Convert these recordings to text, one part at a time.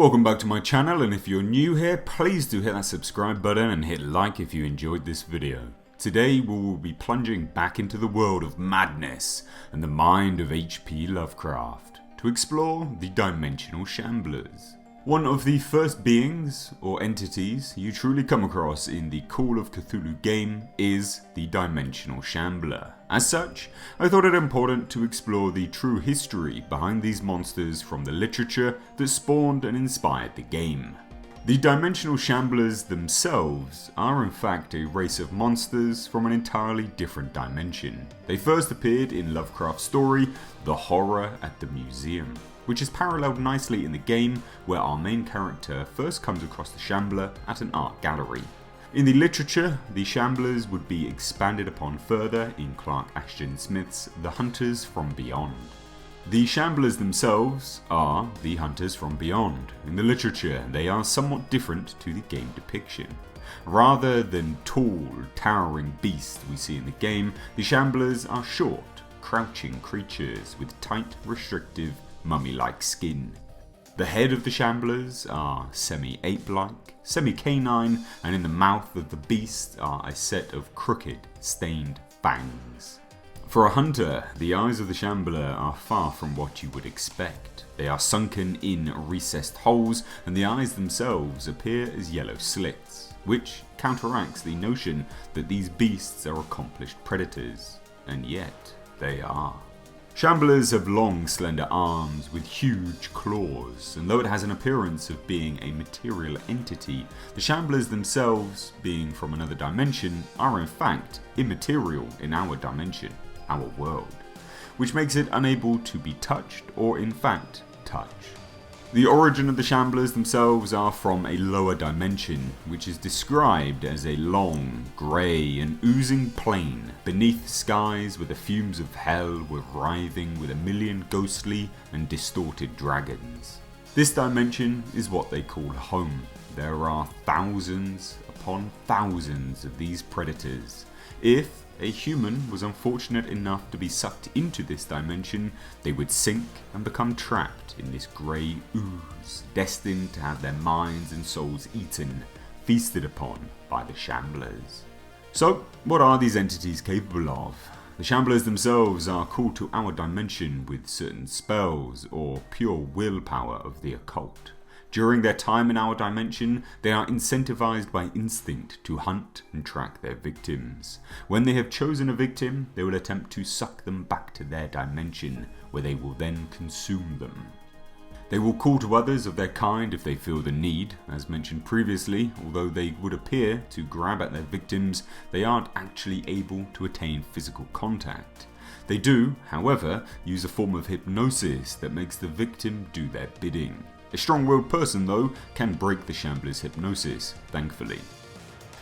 Welcome back to my channel, and if you're new here, please do hit that subscribe button and hit like if you enjoyed this video. Today we will be plunging back into the world of madness and the mind of H.P. Lovecraft to explore the dimensional shamblers. One of the first beings or entities you truly come across in the Call of Cthulhu game is the dimensional shambler. As such, I thought it important to explore the true history behind these monsters from the literature that spawned and inspired the game. The dimensional shamblers themselves are in fact a race of monsters from an entirely different dimension. They first appeared in Lovecraft's story, The Horror at the Museum, which is paralleled nicely in the game, where our main character first comes across the Shambler at an art gallery. In the literature, the Shamblers would be expanded upon further in Clark Ashton Smith's The Hunters from Beyond. The Shamblers themselves are the Hunters from Beyond. In the literature, they are somewhat different to the game depiction. Rather than tall, towering beasts we see in the game, the Shamblers are short, crouching creatures with tight, restrictive, mummy-like skin. The head of the Shamblers are semi-ape-like, semi-canine, and in the mouth of the beast are a set of crooked, stained fangs. For a hunter, the eyes of the Shambler are far from what you would expect. They are sunken in recessed holes, and the eyes themselves appear as yellow slits, which counteracts the notion that these beasts are accomplished predators, and yet they are. Shamblers have long, slender arms with huge claws, and though it has an appearance of being a material entity, the Shamblers themselves, being from another dimension, are in fact immaterial in our dimension, our world, which makes it unable to be touched or in fact touch. The origin of the Shamblers themselves are from a lower dimension, which is described as a long, grey and oozing plain beneath skies where the fumes of hell were writhing with a million ghostly and distorted dragons. This dimension is what they call home. There are thousands upon thousands of these predators. If a human was unfortunate enough to be sucked into this dimension, they would sink and become trapped in this grey ooze, destined to have their minds and souls eaten, feasted upon by the Shamblers. So, what are these entities capable of? The Shamblers themselves are called to our dimension with certain spells or pure willpower of the occult. During their time in our dimension, they are incentivized by instinct to hunt and track their victims. When they have chosen a victim, they will attempt to suck them back to their dimension, where they will then consume them. They will call to others of their kind if they feel the need. As mentioned previously, although they would appear to grab at their victims, they aren't actually able to attain physical contact. They do, however, use a form of hypnosis that makes the victim do their bidding. A strong-willed person, though, can break the Shambler's hypnosis, thankfully.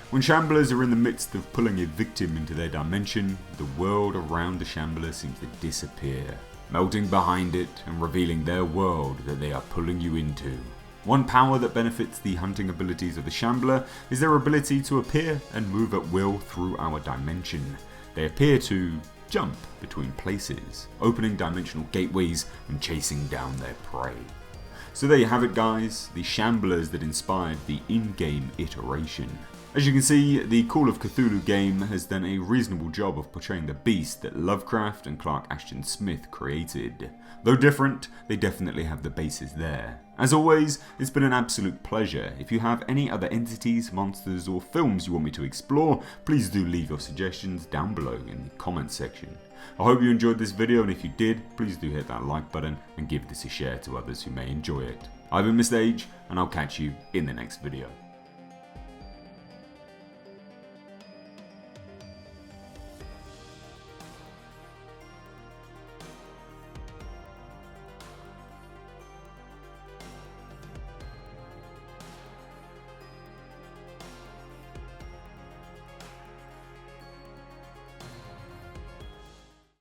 When Shamblers are in the midst of pulling a victim into their dimension, the world around the Shambler seems to disappear, melting behind it and revealing their world that they are pulling you into. One power that benefits the hunting abilities of the Shambler is their ability to appear and move at will through our dimension. They appear to jump between places, opening dimensional gateways and chasing down their prey. So there you have it, guys, the Shamblers that inspired the in-game iteration. As you can see, the Call of Cthulhu game has done a reasonable job of portraying the beast that Lovecraft and Clark Ashton Smith created. Though different, they definitely have the basis there. As always, it's been an absolute pleasure. If you have any other entities, monsters or films you want me to explore, please do leave your suggestions down below in the comments section. I hope you enjoyed this video, and if you did, please do hit that like button and give this a share to others who may enjoy it. I've been Mr. H, and I'll catch you in the next video.